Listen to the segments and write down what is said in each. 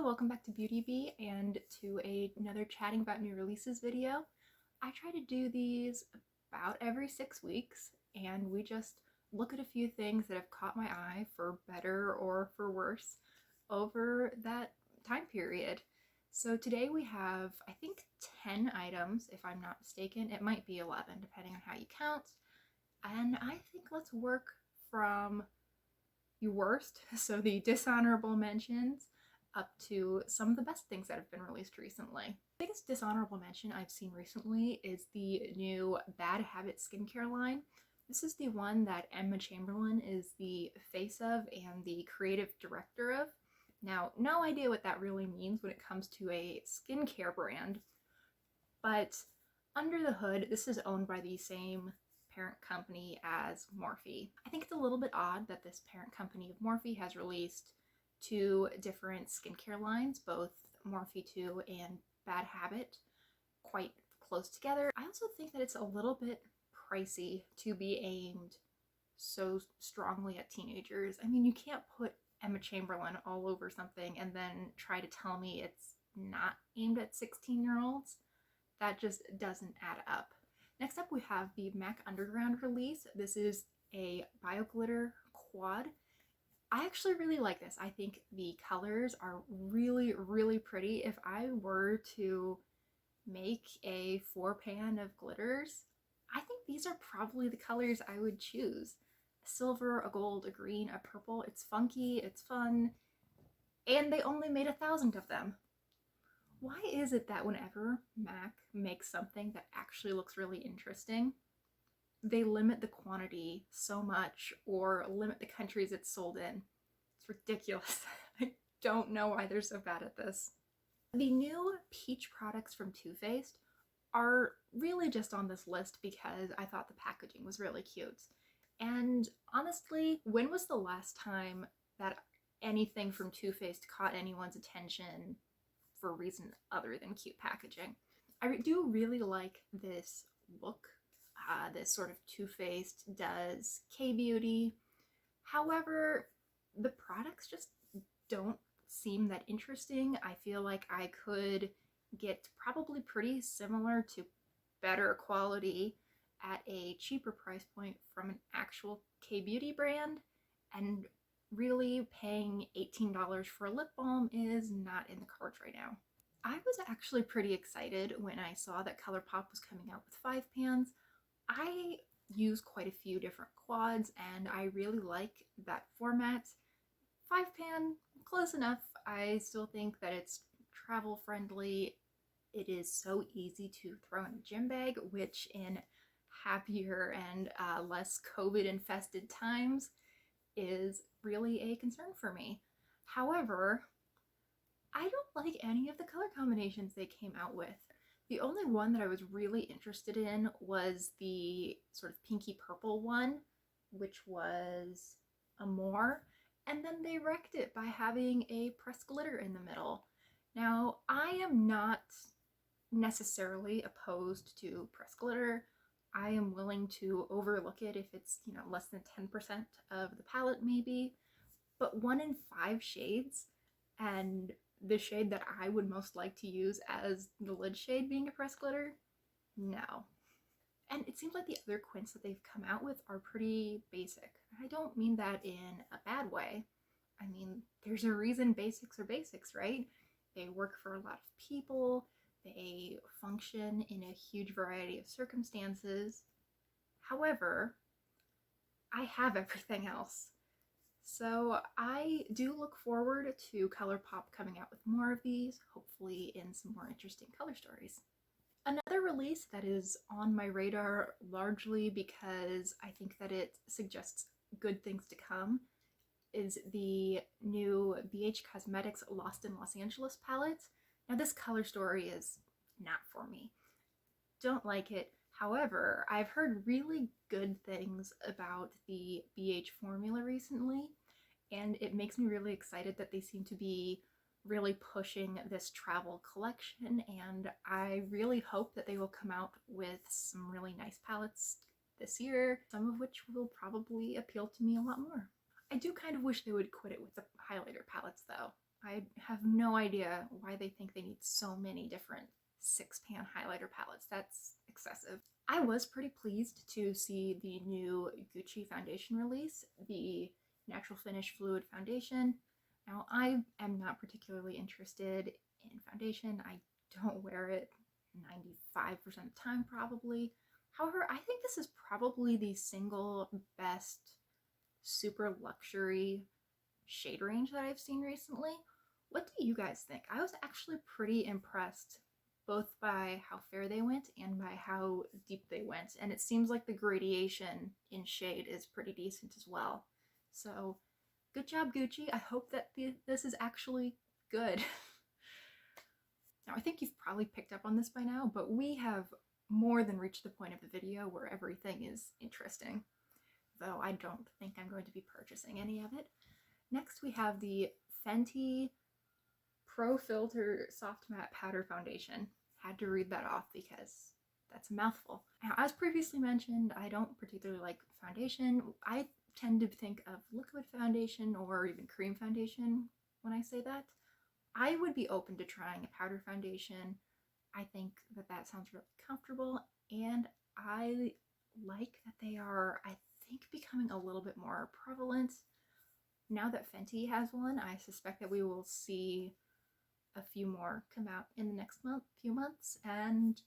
welcome back to Beauty Bee and to another chatting about new releases video. I try to do these about every 6 weeks, and we just look at a few things that have caught my eye for better or for worse over that time period. So today we have, I think, 10 items, if I'm not mistaken. It might be 11, depending on how you count. And I think let's work from the worst, so the dishonorable mentions, up to some of the best things that have been released recently. The biggest dishonorable mention I've seen recently is the new Bad Habit skincare line. This is the one that Emma Chamberlain is the face of and the creative director of. Now, no idea what that really means when it comes to a skincare brand, but under the hood, this is owned by the same parent company as Morphe. I think it's a little bit odd that this parent company of Morphe has released two different skincare lines, both Morphe 2 and Bad Habit, quite close together. I also think that it's a little bit pricey to be aimed so strongly at teenagers. I mean, you can't put Emma Chamberlain all over something and then try to tell me it's not aimed at 16-year-olds. That just doesn't add up. Next up, we have the MAC Underground release. This is a bio glitter quad. I actually really like this. I think the colors are really, really pretty. If I were to make a 4-pan of glitters, I think these are probably the colors I would choose. A silver, a gold, a green, a purple. It's funky, it's fun, and they only made 1,000 of them. Why is it that whenever MAC makes something that actually looks really interesting, they limit the quantity so much or limit the countries it's sold in? It's ridiculous. I don't know why they're so bad at this. The new peach products from Too Faced are really just on this list because I thought the packaging was really cute. And honestly, when was the last time that anything from Too Faced caught anyone's attention for a reason other than cute packaging? I do really like this look. This sort of Too Faced does K-beauty. However, the products just don't seem that interesting. I feel like I could get probably pretty similar to better quality at a cheaper price point from an actual K-beauty brand, and really paying $18 for a lip balm is not in the cards right now. I was actually pretty excited when I saw that Colourpop was coming out with 5 pans. I use quite a few different quads and I really like that format. 5-pan, close enough. I still think that it's travel friendly. It is so easy to throw in a gym bag, which in happier and less COVID infested times is really a concern for me. However, I don't like any of the color combinations they came out with. The only one that I was really interested in was the sort of pinky purple one, which was Amore, and then they wrecked it by having a pressed glitter in the middle. Now, I am not necessarily opposed to pressed glitter. I am willing to overlook it if it's, less than 10% of the palette maybe, but 1 in 5 shades, and the shade that I would most like to use as the lid shade being a pressed glitter, no. And it seems like the other quints that they've come out with are pretty basic. I don't mean that in a bad way. I mean, there's a reason basics are basics, right? They work for a lot of people. They function in a huge variety of circumstances. However, I have everything else. So I do look forward to Colourpop coming out with more of these, hopefully in some more interesting color stories. Another release that is on my radar largely because I think that it suggests good things to come is the new BH Cosmetics Lost in Los Angeles palette. Now, this color story is not for me. Don't like it. However, I've heard really good things about the BH formula recently, and it makes me really excited that they seem to be really pushing this travel collection, and I really hope that they will come out with some really nice palettes this year, some of which will probably appeal to me a lot more. I do kind of wish they would quit it with the highlighter palettes though. I have no idea why they think they need so many different 6-pan highlighter palettes. That's excessive. I was pretty pleased to see the new Gucci foundation release, the Natural Finish Fluid Foundation. Now, I am not particularly interested in foundation. I don't wear it 95% of the time, probably. However, I think this is probably the single best super luxury shade range that I've seen recently. What do you guys think? I was actually pretty impressed both by how fair they went and by how deep they went, and it seems like the gradation in shade is pretty decent as well. So good job, Gucci. I hope that this is actually good. Now, I think you've probably picked up on this by now, but we have more than reached the point of the video where everything is interesting, though I don't think I'm going to be purchasing any of it. Next, we have the Fenty Pro Filter Soft Matte Powder Foundation. Had to read that off because that's a mouthful. Now, as previously mentioned, I don't particularly like foundation. I tend to think of liquid foundation or even cream foundation when I say that. I would be open to trying a powder foundation. I think that sounds really comfortable, and I like that they are, I think, becoming a little bit more prevalent. Now that Fenty has one, I suspect that we will see a few more come out in the next few months, and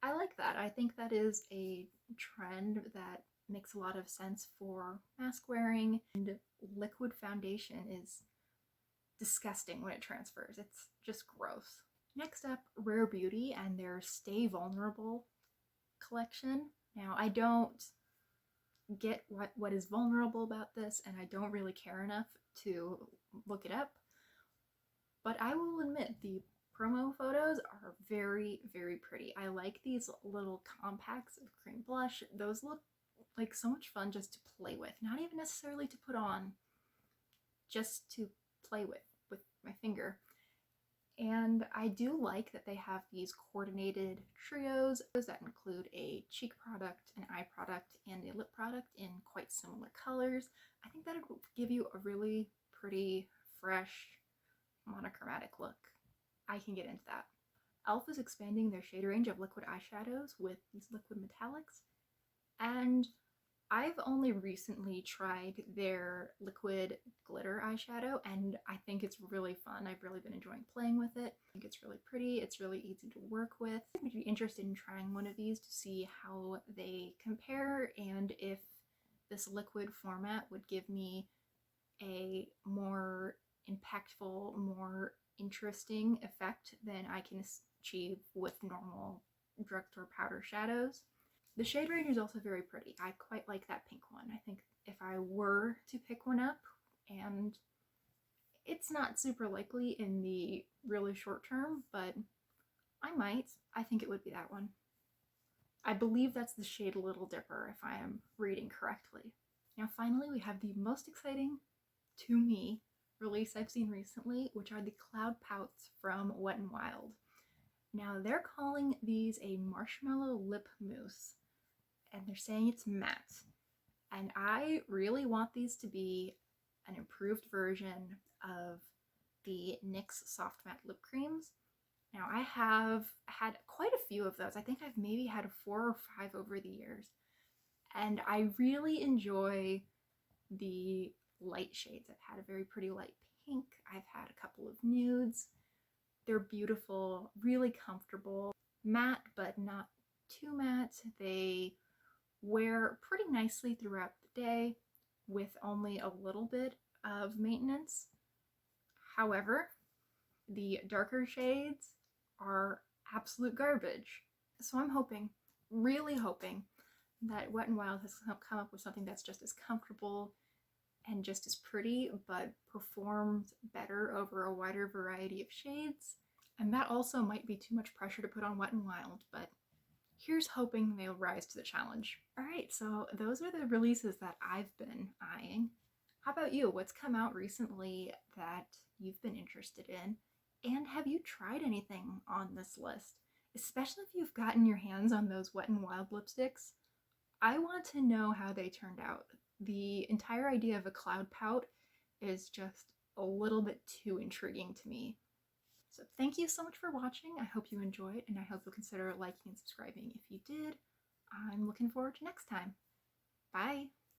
I like that. I think that is a trend that makes a lot of sense for mask wearing, and liquid foundation is disgusting when it transfers. It's just gross. Next up, Rare Beauty and their Stay Vulnerable collection. Now, I don't get what is vulnerable about this, and I don't really care enough to look it up, but I will admit the promo photos are very, very pretty. I like these little compacts of cream blush. Those look like so much fun just to play with, not even necessarily to put on, just to play with my finger. And I do like that they have these coordinated trios that include a cheek product, an eye product, and a lip product in quite similar colors. I think that will give you a really pretty, fresh, monochromatic look. I can get into that. e.l.f. is expanding their shade range of liquid eyeshadows with these liquid metallics, and I've only recently tried their liquid glitter eyeshadow, and I think it's really fun. I've really been enjoying playing with it. I think it's really pretty. It's really easy to work with. I would be interested in trying one of these to see how they compare and if this liquid format would give me a more impactful, more interesting effect than I can achieve with normal drugstore powder shadows. The shade range is also very pretty. I quite like that pink one. I think if I were to pick one up, and it's not super likely in the really short term, but I might, I think it would be that one. I believe that's the shade Little Dipper, if I am reading correctly. Now finally, we have the most exciting, to me, release I've seen recently, which are the Cloud Pouts from Wet n Wild. Now they're calling these a Marshmallow Lip Mousse, and they're saying it's matte. And I really want these to be an improved version of the NYX Soft Matte Lip Creams. Now I have had quite a few of those. I think I've maybe had 4 or 5 over the years. And I really enjoy the light shades. I've had a very pretty light pink. I've had a couple of nudes. They're beautiful, really comfortable, matte, but not too matte. They wear pretty nicely throughout the day with only a little bit of maintenance. However, the darker shades are absolute garbage. So I'm hoping, really hoping, that Wet n Wild has come up with something that's just as comfortable and just as pretty, but performs better over a wider variety of shades. And that also might be too much pressure to put on Wet n Wild, but here's hoping they'll rise to the challenge. Alright, so those are the releases that I've been eyeing. How about you? What's come out recently that you've been interested in? And have you tried anything on this list? Especially if you've gotten your hands on those Wet n Wild lipsticks. I want to know how they turned out. The entire idea of a cloud pout is just a little bit too intriguing to me. So thank you so much for watching. I hope you enjoyed, and I hope you'll consider liking and subscribing if you did. I'm looking forward to next time. Bye!